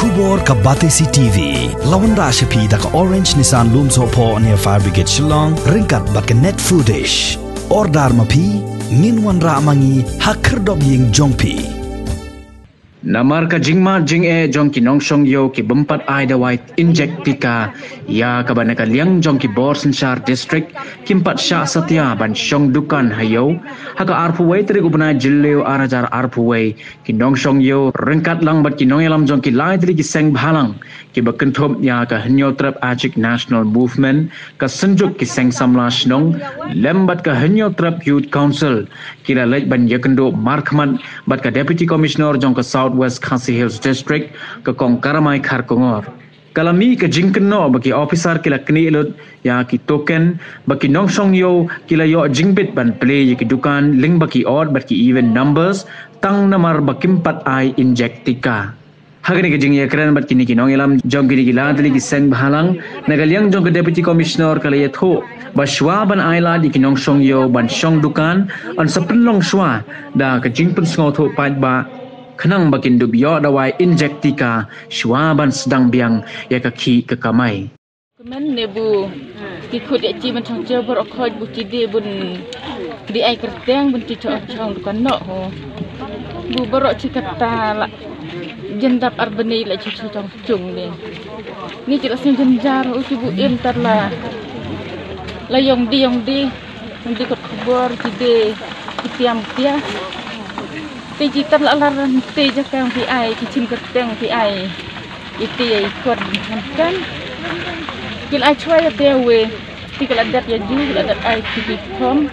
Kubor ka Batesi TV. Lawan ra shapi da ka Orange Nissan Lumso po near Fire Brigade Shillong. Ringkat bat ka net footage. Ordar mapi. Ninwan ra mangi hakerdop ying jongpi. Namar ka jingma jing jong ki Nongshong yo ki bempat ai da white Injek Tika ya ka banaka liang jong ki Shah district kimpat Shah Satya ban Shong Dukan hayo haka arpuway tri ubna jilleo arajar arpuway ki Nongshong yo rengkat lang bat ki nongelam jong ki lai tri ki seng bhalang ki bakenthop ya ka henyo trap achik national movement ka senjuk ki seng samla shnong lembat ka henyo trap youth council ki la lej ban yakendo markman bat ka deputy commissioner jong ka South West Khasi Hills District ke Kong Karamai Kharkongor. Kalami ke jingkeno bagi officer kila Knieh ya ki token bagi Nongshong yo kila yo jingbit ban Plie ki Dukan ling bagi odd bagi even numbers Tang namar bagi 4 ai Injek Tika. Hagani ke jing ya keren bat kini ki nongelam jong kini gila tali ki seng bhalang nagaliang jong ke deputy commissioner kala ya tho baswa ban aila di ki Nongshong yo ban Shong Dukan on sepenlong shwa da ke jingpen sngo tho pat ba Kenang bakin dubyo dawai Injek Tika Shwaban sedang biang ya kaki ke kamai. Kemen nebu kikut aci macam jauh berokoj bukti bun di air kerteng bun cicok cong dukan nok ho. Bu berok cikata lah jendap arbeni lah cicok cong cung ni. Ni jelasnya jenjar uci bu intar lah. Layong di kot kubur cide kitiam dia. Teji terlalu teja kang PI kicin kerteng PI itu ya ikut kan kila cuai tewe tikal adat ya ju adat ai tikom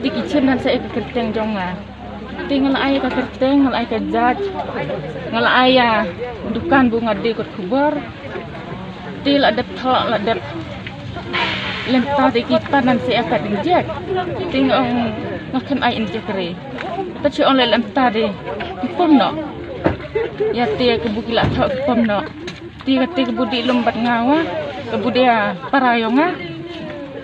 di kicin dan saya kerteng jonga tinggal ai ka kerteng ngal ai ka jaj ngal ai ya dukan bunga de kot kubur til adat thok adat lenta de kipan dan saya ka injek tinggal makan ai injek re tapi oleh lempar deh, kipom no. Ya tiga kebukila thok kipom no. Tiga kebudi lombat ngawa, kebudia parayonga.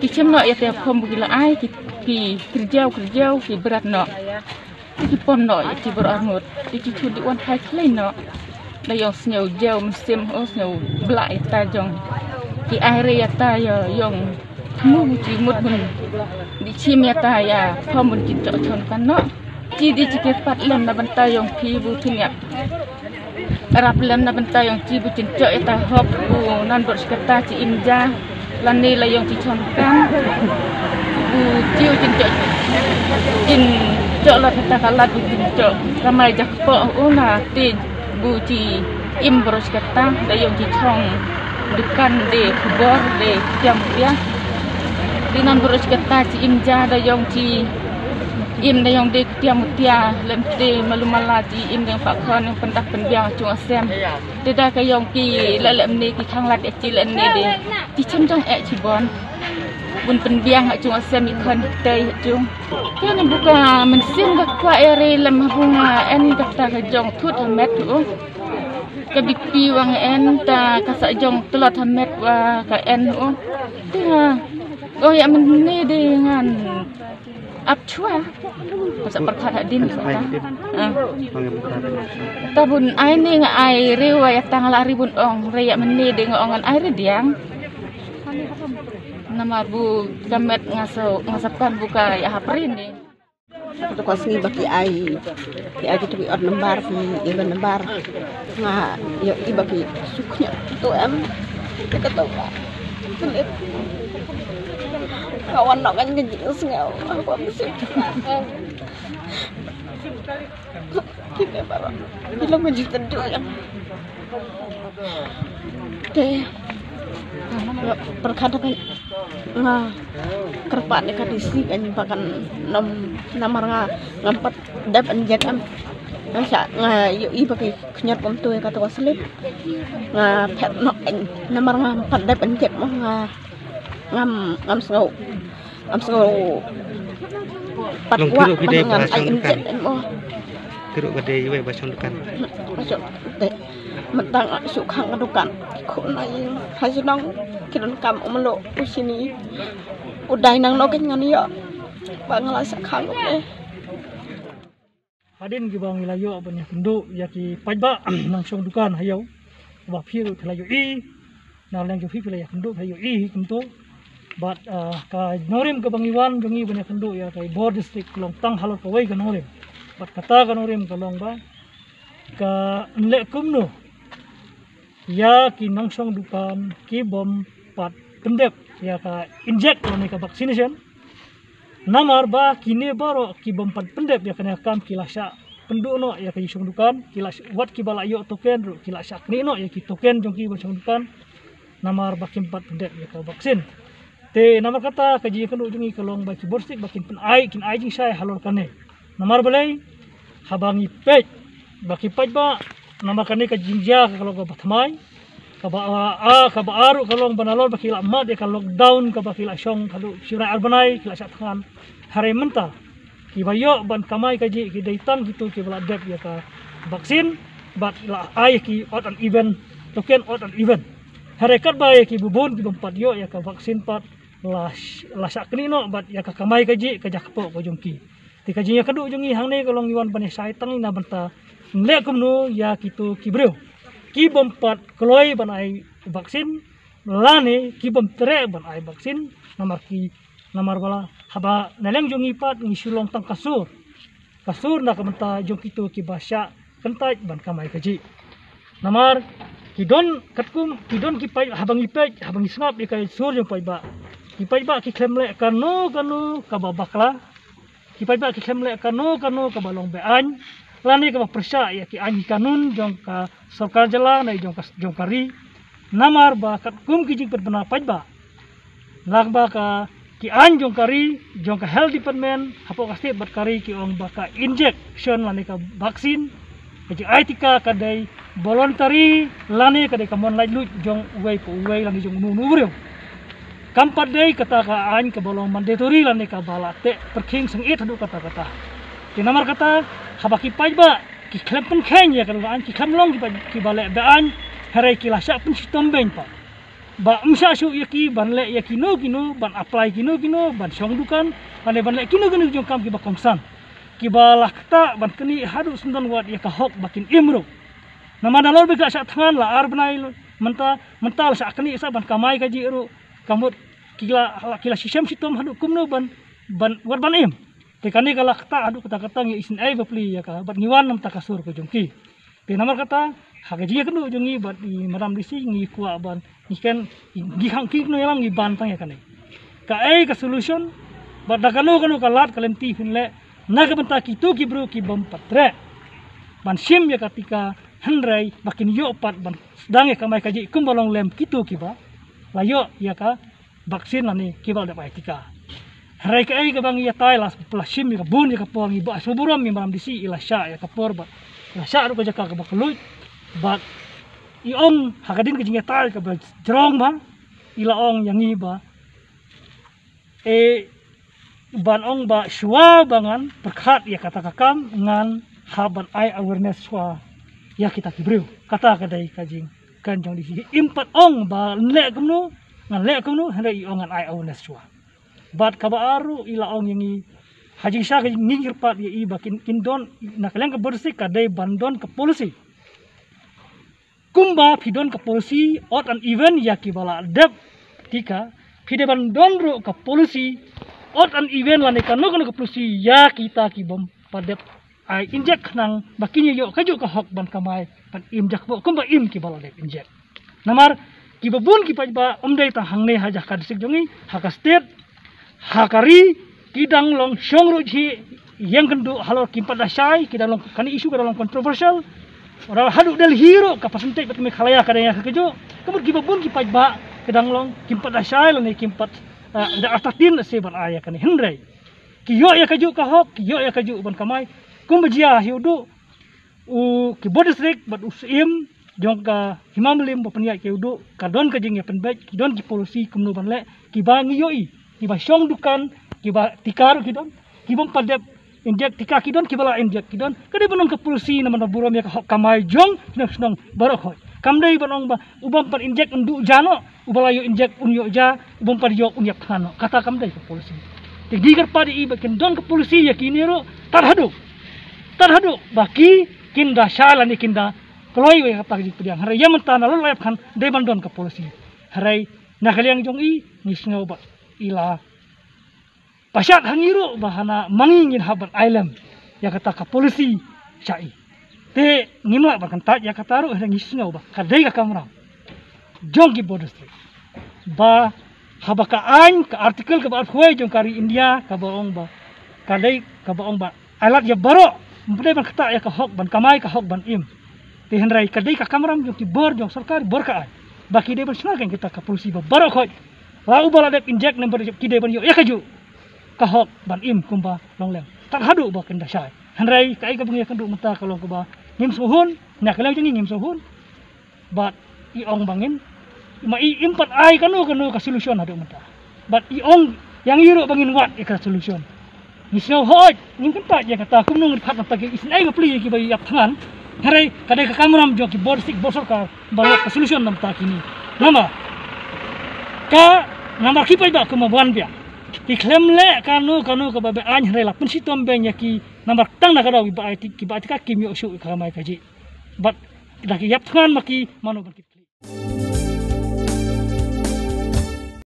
Kicem no ya tiga pom bukila ai, ki kerjau ki berat no. Kipom no ya ti berangut. Kicudi wan hai klein no. Dayong snow jauh musim snow black tajong. Ki aire ya tayo yong mu mut bun. Di chim ya taya pom bun kincok chon kan no. Jadi jika pat lem na bantay yung pibu tinyap. Arap lem na bantay yung cibu cincok ita hop bu nan bersekata ci imja lani la yung cicongkan bu ciu cincok cincok la kata kalat bu cincok ramai jakpo una ti bu ci im bersekata da yung cicong dukan de kubor de jam dia di nan bersekata ci imja da yung ci im na yang dek tiang mutia lemte malumalati im yang fakon yang pendak penbiang cung asem tidak ke yang ki lalem ni ki khang lat ecil ni de ti chemjong cibon bun penbiang cung asem ikon tei cung kan buka mensim ka kwa ere lem bunga en kata ka jong tut met tu ka bipi wang en ta ka sa jong telot met wa ka en tinga oh ya men ni dengan ap chua masa perkara din tabun ai ni ngai rewa ya tang lari bun ong reya meni de ngongan air diang nama bu gamet ngasapkan buka ya haprin ni untuk kosngi baki ai ya gitu bi od lembar fi iban lembar nga yo ibaki suknya tu em kata kawan nak kan ngejik sengau apa mesti kita barang bilang ngejik tentu kan deh perkara kan nah kerpat ni kadisi kan bahkan namar ngampat dap anjek am nasa nga i bagi knyat pom tu kata ko slip nga pet nok namar ngampat dap anjek mo nga ngam sengau patwa ngam ai injek mo keruk gede iwe basong dukan masuk teh mentang sukhang dukan ko nai hasinang kiran kam umlo usini udai nang no ngan yo bangla sakhang ne Hadin ki bang ilayo banyak penduk ya ki pajba Nongshong Dukan hayau ba phiru thalayo I na leng jo phiru ya kendu thalayo I kentu but ka norim ka bangiwan jongi bane kendu ya kai board district long tang halor ka wai ka norim but kata ka norim ka long ba ka nle kumno ya ki Nongshong Dukan ki bom pat pendep ya ka inject lani ka vaccination namar ba kini baro ki bom pat pendep ya kana kam kilasha penduk no ya ki Nongshong Dukan kilas wat ki bala yo token ru kilasha Knieh no ya ki token jongki Nongshong Dukan namar ba kim pat pendep ya ka vaksin te namar kata ka ji kendu jongi kalong ba ki borstik ba kin ai jing sai halor kane namar balai habangi pej ba ki pej ba nama kani ka jinja kalau ka batmai ka ba aru kalau banalor ba kila mat ya ka lockdown ka ba kila syong kalu syura arbanai kila satkan hari menta ki bayo ban kamai ka ji ki daitan gitu ki bala dep ya ka vaksin bat la ai ki out an event token out an event hari kat ba ki bubun ki bompat yo ya ka vaksin pat la sak Knieh no bat ya ka kamai ka ji ka jakpo ko jongki ti ka jinya kadu jongi hang ne kalong iwan pane sai tang na banta le kumno ya kitu kibreu ki bompat kloi banai vaksin lane ki bom tre banai vaksin namar bala haba naleng jongi pat ngi sulong tang kasur na kamenta jong kitu ki basya kentai ban kamai kaji namar kidon katkum kidon ki pai habangi pej habangi snap di kai sur jong pai ba ki pai ba ki klemle kanu ka babakla ki pai ba ki klemle kanu ka balong bean lani ka persya ya ki anyi kanun jong ka sarkar jala nai jong kari namar ba kat kum ki jing benar paj ba lag ba ka ki an jong kari jong ka health department hapo ka state bat kari ki ong ba ka injection lani ka vaksin ki Tika ka dai voluntary lani ka dai ka mon lai lu jong uwei lani jong nu bro kampat dai kata ka an ka bolong mandatory lani ka balate perking sengit hadu kata di namar kata habaki paj ba ki klempen kenya kalau an ki klemlong ki bale baan harai ki lasak pun sitomben pa ba umsa su yaki ban le yaki no ban apply kino ban Nongshong Dukan ane ban le kino jong kam ki ba komsan ki ba lakta ban keni hadu sundan wat ya ka hok bakin imro nama dalor be ka sa thangan la ar banai mental sa keni sa ban kamai ka ji ru kamut kila sistem sitom hadu kumno ban wat ban im tekani kala kata adu kata ngi isin ai Plie ya ka bat ngiwan nam takasur ko jongki te namar kata hagaji kenu jongi bat di madam disi ngi kuwa ban ikan gi hang ki no yalang ngi bantang ya kane ka ai ka solution bat dakano kalat kalenti finle na ka banta ki tu ki bro ki bom patre ban sim ya katika hendrai bakin yo pat ban sedang ya kamai kaji kumbalong lem kitu ki ba layo ya ka vaksin ani ki ba da Tika Harai ka ai ka bang ya tai las plasim ya bun ya kapor ngi ba suburam mi maram disi ila Shah ya kapor ba ila Shah ru ka jaka ka bakului ba i ong hagadin ka jinga tai ka ba jrong ba ila ong yang ngi ba ban ong ba shwa bangan perkhat ya kata kakam ngan haban ai awareness shwa ya kita kibreu kata ka dai ka jing kan jong disi impat ong ba le kumno ngan le kumno harai ong ngan ai awareness shwa bat kaba aru ila ong yang haji Shah ngingir pat ya iba kindon nakaleng ka bersih ka dai bandon ke polisi kumba pidon ke polisi out an event ya ki bala dep Tika pide bandon ru ke polisi out an event lani ka no ke polisi ya kita ki bom padep ai injek nang bakinya yo kaju ka hok ban kamai pan imjak bo kumba im ki bala dep injek namar ki babun ki pajba omdai ta hangne haja ka disik jongi haka state hakari kidang long syong ruji yang kendu halor kimpat dasai kidang long kani isu kadang long kontroversial orang hadu del hero kapasente bat me khalaya kadang kejo kemud gibabun ki pajba kadang long kimpat dasai lani kimpat da atatin se ban aya kani hendrai ki yo ya kaju ka hok ki yo ya kaju ban kamai kumbajia hiudu ki bodisrik bat usim jong ka himamlim bapanya ki udu kadon ka jing ya penbek kidon ki polusi kumno ban le ki bangi yoi kiba Nongshong Dukan kiba Tika kidon kibom padep injek Tika kidon kibala injek kidon kadi banong ke polisi naman burom ya kamai jong senang barok hoy kamdai banong ba ubam par injek undu jano ubalayo injek unyo ja ubam par yok unyak khano kata kamdai ke polisi digar padi iba kendon ke polisi ya kiniro tarhadu baki kinda shalani kinda Keloi we kata ji pediang harai ya mentah na lolap kan de bandon ke polisi harai na kaliang jong i nisngau ba ila pasat hangiru bahana mangingin haban island ya kata ke polisi syai te ngimla ba kan ta ya kata ru harai nisngau ba kadai ka kamram jong ki border street ba habaka an ka artikel ka ba khoi jong kari India ka baong ba kadai ka baong ba alat ya baro mpde ban kata ya ka hok ban kamai ka hok ban im te henrai kadai ka kamram jong ki bor jong sarkar bor ka ai baki de ban snakan kita ka polisi ba baro khoi lau bala de injek number ki de ban yo ya kaju ka hok ban im kumba longlem tak hadu ba kenda syai henrai kai ka bungi kan du mata kalau ka ba ngim suhun na kalau jengi ngim suhun bat I ong bangin ma I impat ai kanu ka solution hadu mata bat I ong yang iru bangin wat ka solution ni snow hoj ngim kenta ya kata kumnung phat mata ki isnai ga pli ki ba yap thangan harai kadai ka kamram jo ki board stick bosor ka balak ka solution nam ta kini nama ka nama ki pai ba ku ma wan bia ki klem le kanu ka ba an harai la pun si tom ben ya ki nama tang na ka daw ba ai ki ba ka kim yo shu ka mai ka ji but dah ki yap thangan maki mano ba ki